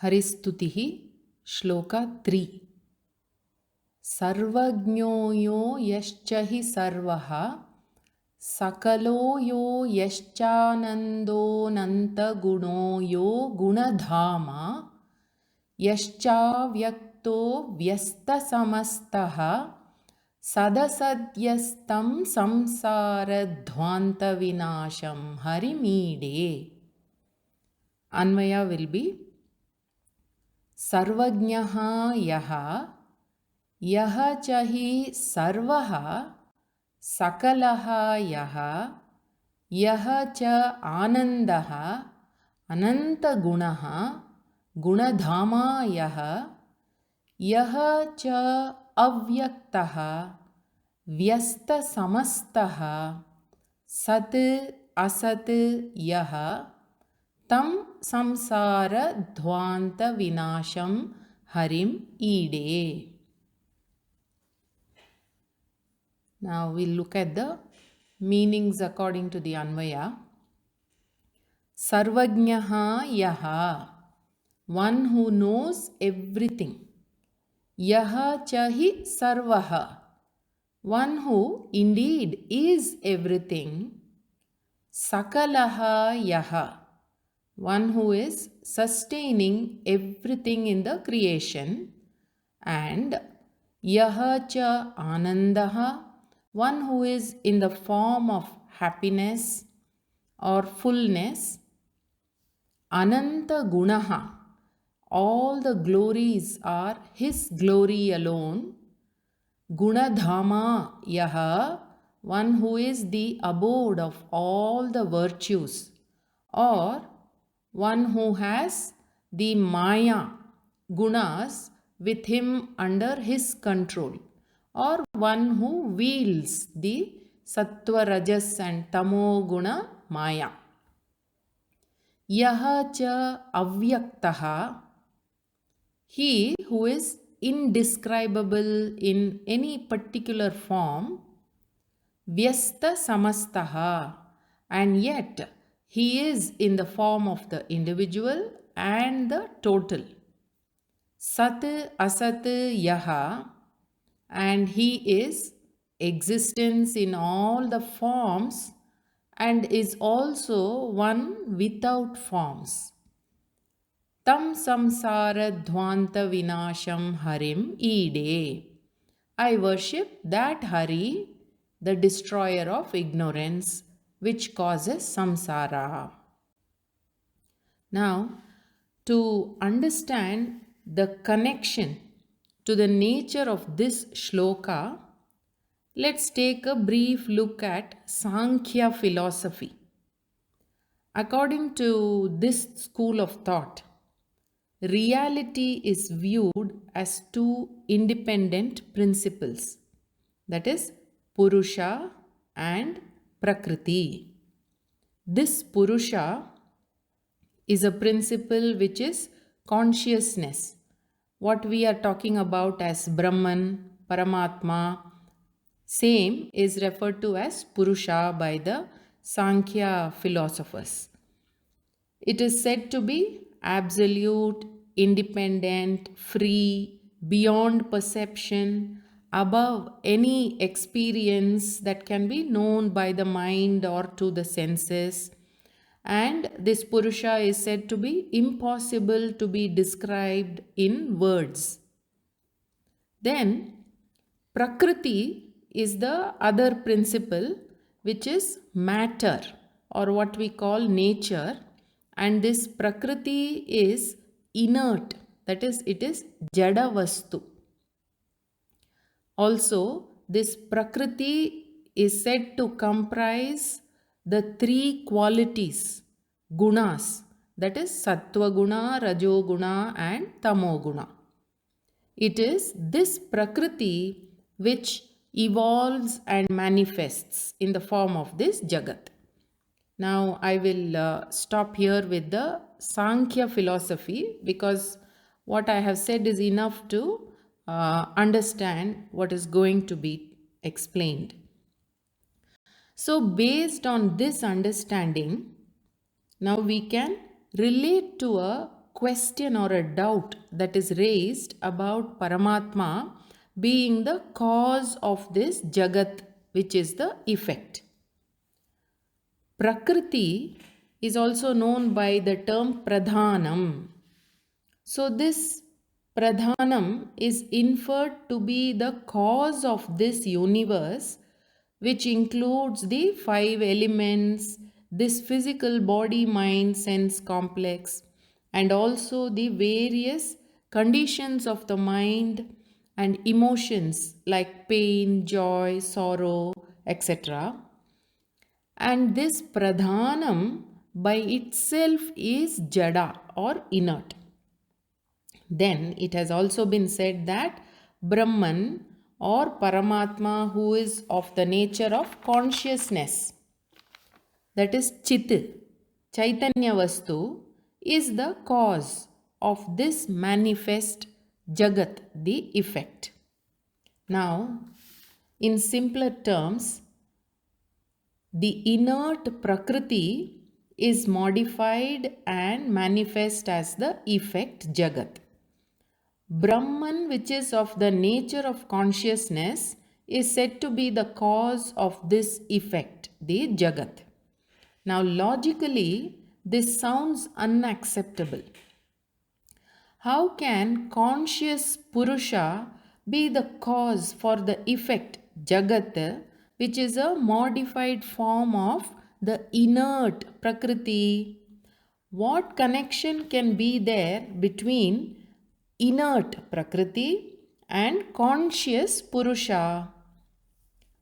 Haristutihi Shloka 3. Sarvajño yo yaschahi sarvaha sakalo yo yaschanando nanta guno yo gunadhama yaschavyakto vyasta samastaha sadasadyastam samsara dhvanta vinasham harimide. Anvaya will be Sarvajñaha yaha yaha chahi sarvaha sakalaha yaha yaha cha anandaha ananta gunaha gunadhama yaha yaha cha avyaktaha vyasta samastaha sat asat yaha tam samsara dhvanta vinasham harim ide. Now we'll look at the meanings according to the Anvaya. Sarvajñaha yaha, one who knows everything. Yaha chahi sarvaha, one who indeed is everything. Sakalaha yaha, one who is sustaining everything in the creation. And yaha cha anandaha, one who is in the form of happiness or fullness. Ananta gunaha, all the glories are his glory alone. Gunadhama yaha, one who is the abode of all the virtues, or one who has the maya gunas with him under his control, or one who wields the sattva, rajas and tamo guna maya. Yaha cha avyaktaha, he who is indescribable in any particular form. Vyasta samastaha, and yet he is in the form of the individual and the total. Sat asat yaha, and he is existence in all the forms and is also one without forms. Tam samsara dhvanta vinasham harim ide. I worship that Hari, the destroyer of ignorance, which causes samsara. Now, to understand the connection to the nature of this shloka, let's take a brief look at Sankhya philosophy. According to this school of thought, reality is viewed as two independent principles, that is, Purusha and Prakriti. This Purusha is a principle which is consciousness, what we are talking about as Brahman, Paramatma. Same is referred to as Purusha by the Sankhya philosophers. It is said to be absolute, independent, free, beyond perception, above any experience that can be known by the mind or to the senses. And this Purusha is said to be impossible to be described in words. Then, Prakriti is the other principle, which is matter or what we call nature. And this Prakriti is inert, that is, it is Jada Vastu. Also, this Prakriti is said to comprise the three qualities, gunas, that is Sattva Guna, Rajo Guna and Tamo Guna. It is this Prakriti which evolves and manifests in the form of this Jagat. Now I will stop here with the Sankhya philosophy, because what I have said is enough to understand what is going to be explained. So based on this understanding, now we can relate to a question or a doubt that is raised about Paramatma being the cause of this Jagat, which is the effect. Prakriti is also known by the term Pradhanam. So this Pradhanam is inferred to be the cause of this universe, which includes the five elements, this physical body, mind, sense complex, and also the various conditions of the mind and emotions like pain, joy, sorrow, etc. And this Pradhanam by itself is Jada or inert. Then it has also been said that Brahman or Paramatma, who is of the nature of consciousness, that is Chit, Chaitanya Vastu, is the cause of this manifest Jagat, the effect. Now, in simpler terms, the inert Prakriti is modified and manifest as the effect Jagat. Brahman, which is of the nature of consciousness, is said to be the cause of this effect, the Jagat. Now, logically, this sounds unacceptable. How can conscious Purusha be the cause for the effect Jagat, which is a modified form of the inert Prakriti? What connection can be there between inert Prakriti and conscious Purusha?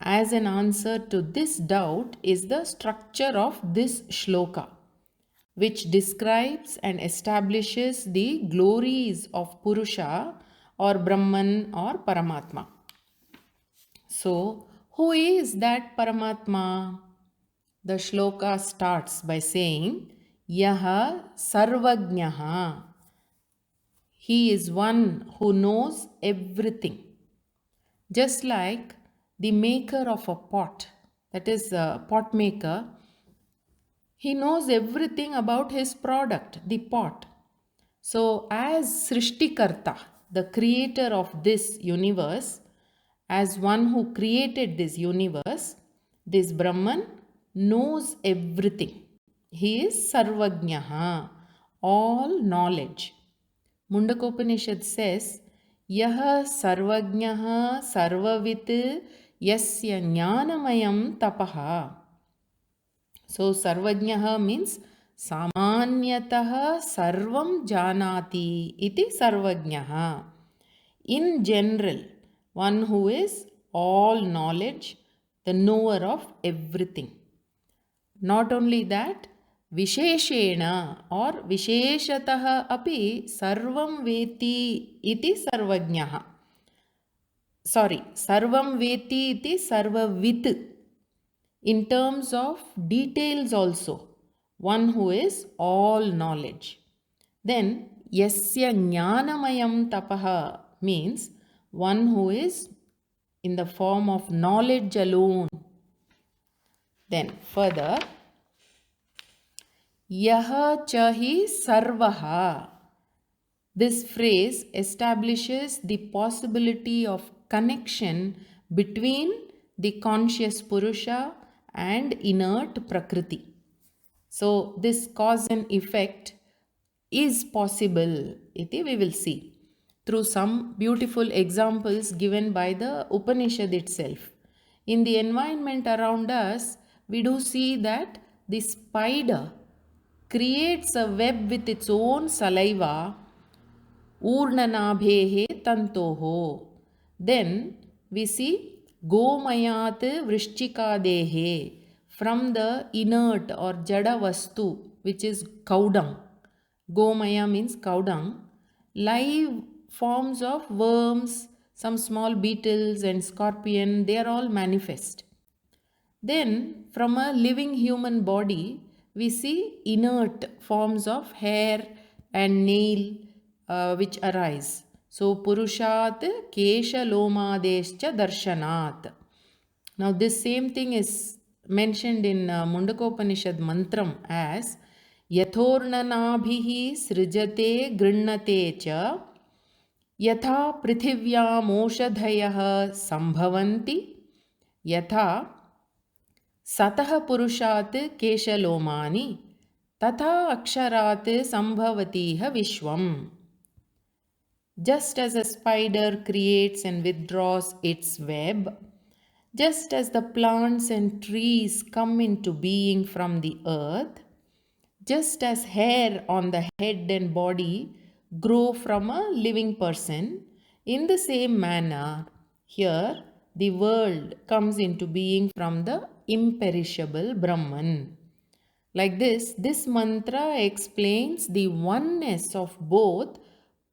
As an answer to this doubt is the structure of this shloka, which describes and establishes the glories of Purusha or Brahman or Paramatma. So, who is that Paramatma? The shloka starts by saying, Yaha Sarvajnaha. He is one who knows everything. Just like the maker of a pot, that is a pot maker, he knows everything about his product, the pot. So, as Srishtikarta, the creator of this universe, as one who created this universe, this Brahman knows everything. He is Sarvajnaha, all knowledge. Mundakopanishad says, Yaha Sarvajnaha Sarvavit Yasya Jnanamayam Tapaha. So Sarvajnaha means Samanyataha Sarvam Janati iti Sarvajnaha. In general, one who is all knowledge, the knower of everything. Not only that, Visheshena or Visheshataha api Sarvam Veti iti Sarvajnaha. Sarvam Veti iti Sarvavit. In terms of details also, one who is all knowledge. Then, Yasya Jnanamayam Tapaha means one who is in the form of knowledge alone. Then, further, Yaha Chahi Sarvaha. This phrase establishes the possibility of connection between the conscious Purusha and inert Prakriti. So, this cause and effect is possible, iti we will see through some beautiful examples given by the Upanishad itself. In the environment around us, we do see that the spider creates a web with its own saliva, urnanabhehe tantoho. Then we see gomayat vrishchikadehe, from the inert or jada vastu, which is cow dung. Gomaya means cow dung. Live forms of worms, some small beetles and scorpion, they are all manifest. Then from a living human body, we see inert forms of hair and nail which arise. So Purushat Kesha Lomadescha Darshanat. Now this same thing is mentioned in Mundakopanishad mantram as यथोर्णनाभिः सृजते गृह्णते च यथा पृथिव्यामोषधयः सम्भवन्ति यथा सतः पुरुषात् केशलोमानि तथा अक्षरात् सम्भवतीह विश्वम्. Just as a spider creates and withdraws its web, just as the plants and trees come into being from the earth, just as hair on the head and body grow from a living person, in the same manner, here the world comes into being from the imperishable Brahman. Like this mantra explains the oneness of both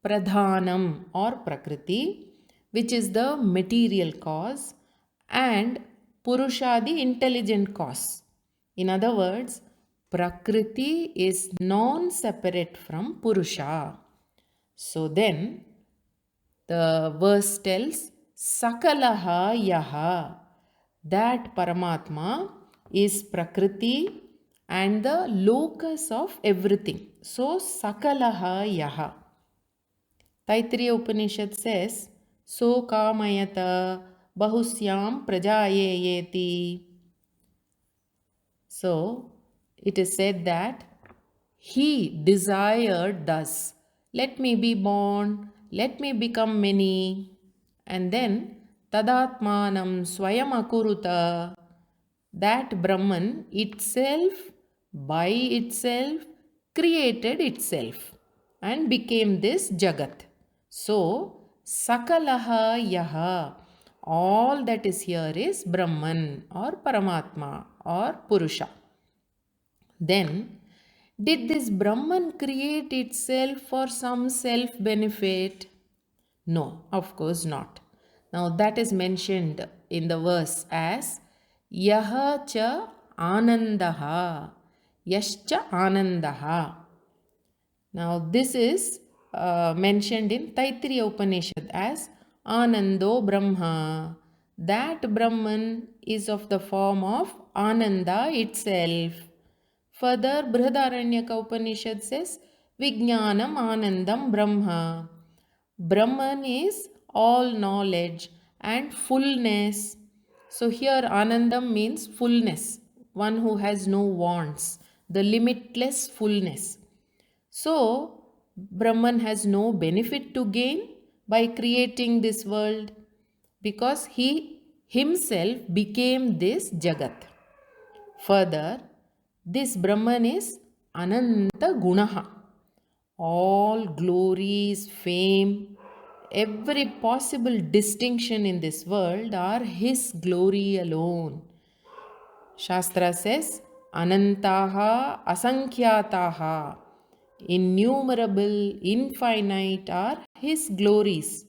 Pradhanam or Prakriti, which is the material cause, and Purusha, the intelligent cause. In other words, Prakriti is non-separate from Purusha. So then, the verse tells, Sakalaha Yaha, that Paramatma is Prakriti and the locus of everything. So, Sakalaha Yaha. Taittiriya Upanishad says, So kamayata bahusyam prajayeyeti. So, it is said that he desired thus, let me be born, let me become many. And then, tadatmanam swayam akuruta, that Brahman itself, by itself, created itself and became this Jagat. So, Sakalaha Yaha, all that is here is Brahman or Paramatma or Purusha. Then, did this Brahman create itself for some self-benefit? No, of course not. Now that is mentioned in the verse as Yaha cha anandaha, yascha anandaha. Now this is mentioned in Taittiriya Upanishad as Anando Brahma. That Brahman is of the form of Ananda itself. Further, Brihadaranyaka Upanishad says Vijnanam Anandam Brahma. Brahman is all knowledge and fullness. So here Anandam means fullness, one who has no wants, the limitless fullness. So Brahman has no benefit to gain by creating this world because he himself became this Jagat. Further, this Brahman is Ananta Gunaha. All glories, fame, every possible distinction in this world are his glory alone. Shastra says, Anantaha asankhyaataha, innumerable, infinite are his glories.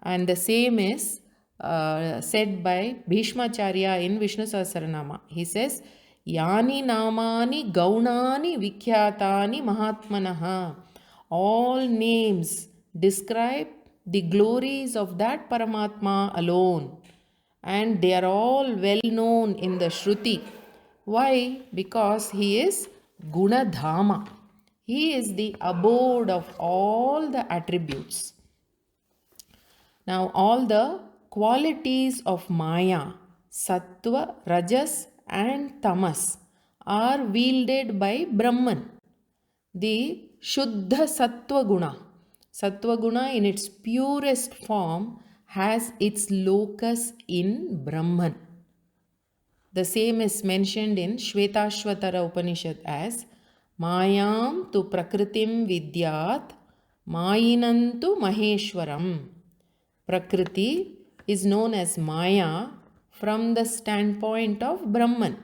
And the same is said by Bhishmacharya in Vishnu Sahasranama. He says, Yani namani gaunani vikhyatani mahatmanaha. All names describe the glories of that Paramatma alone. And they are all well known in the Shruti. Why? Because he is Gunadhama. He is the abode of all the attributes. Now, all the qualities of Maya, Sattva, Rajas and Tamas are wielded by Brahman. The Shuddha Sattva Guna. Sattva Guna in its purest form has its locus in Brahman. The same is mentioned in Shvetashvatara Upanishad as Mayam tu prakritim vidyat Mayinantu Maheshwaram. Prakriti is known as Maya from the standpoint of Brahman.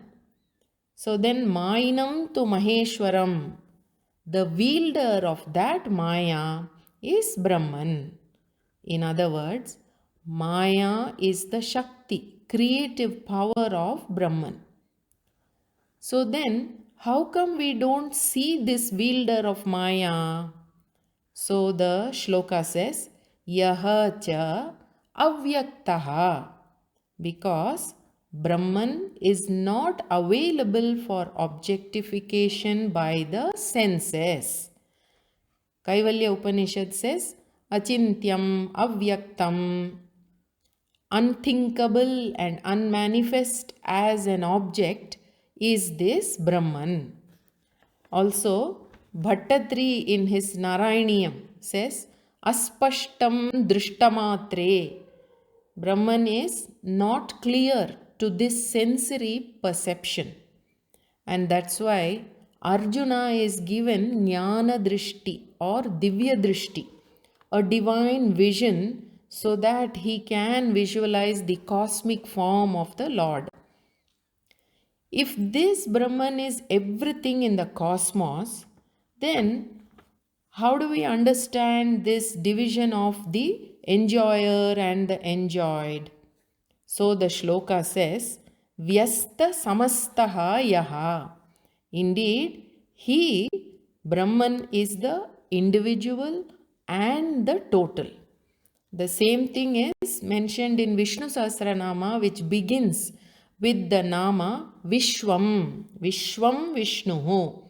So then Mayinam to Maheshwaram, the wielder of that Maya is Brahman. In other words, Maya is the Shakti, creative power of Brahman. So then, how come we don't see this wielder of Maya? So the shloka says, Yaha cha avyaktaha, because Brahman is not available for objectification by the senses. Kaivalya Upanishad says, Achintyam, Avyaktam, unthinkable and unmanifest as an object is this Brahman. Also, Bhattatri in his Narayaniyam says, Aspashtam drishtamatre. Brahman is not clear to this sensory perception. And that's why Arjuna is given Jnana Drishti or Divya Drishti, a divine vision, so that he can visualize the cosmic form of the Lord. If this Brahman is everything in the cosmos, then how do we understand this division of the enjoyer and the enjoyed? So the shloka says, Vyasta samastaha yaha. Indeed, he, Brahman, is the individual and the total. The same thing is mentioned in Vishnu Sahasranama, which begins with the Nama Vishwam, Vishwam Vishnuhu.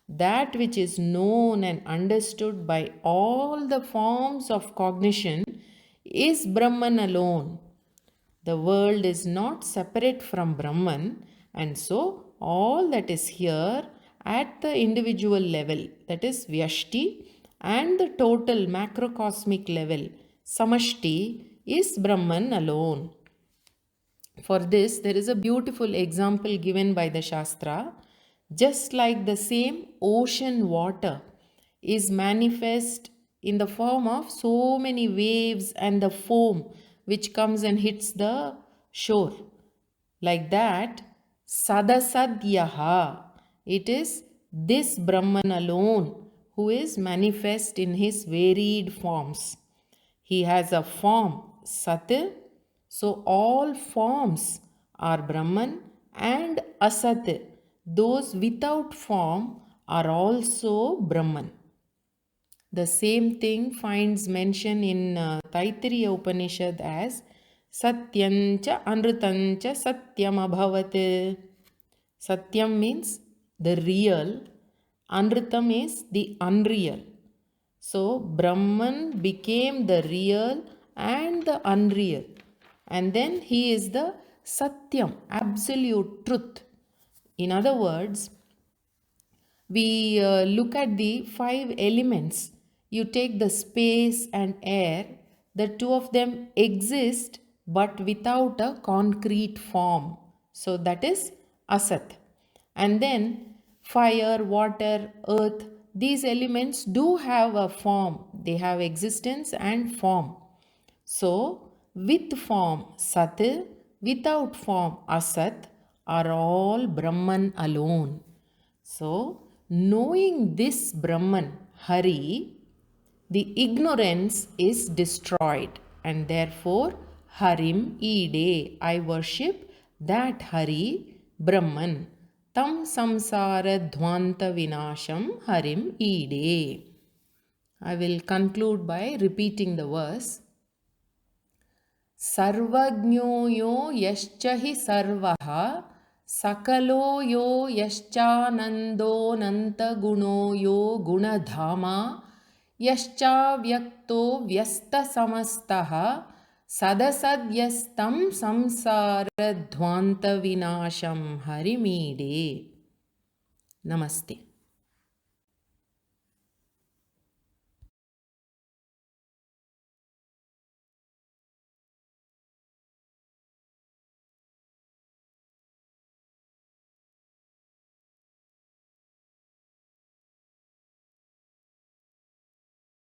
That which is known and understood by all the forms of cognition is Brahman alone. The world is not separate from Brahman, and so all that is here at the individual level, that is Vyashti, and the total macrocosmic level, Samashti, is Brahman alone. For this, there is a beautiful example given by the Shastra. Just like the same ocean water is manifest in the form of so many waves and the foam which comes and hits the shore. Like that, Sadasadyaha, it is this Brahman alone who is manifest in his varied forms. He has a form, Sat, so all forms are Brahman, and Asat, those without form, are also Brahman. The same thing finds mention in Taittiriya Upanishad as Satyancha Anrutancha Satyam Abhavat. Satyam means the real, Anrutam is the unreal. So Brahman became the real and the unreal. And then he is the Satyam, absolute truth. In other words, we look at the 5 elements. You take the space and air, the two of them exist but without a concrete form. So that is Asat. And then fire, water, earth, these elements do have a form. They have existence and form. So, with form Sat, without form Asat, are all Brahman alone. So, knowing this Brahman, Hari, the ignorance is destroyed, and therefore Harim Ide, I worship that Hari, Brahman. Tam samsara dhvanta vinasham Harim Ide. I will conclude by repeating the verse. Sarvajño yo yascha hi sarvaha sakalo yo yaschanando nanta guno yo gunadhama yascha vyakto vyasta samastaha sadasadyastam samsara dhvanta vinasham harimide. Namaste.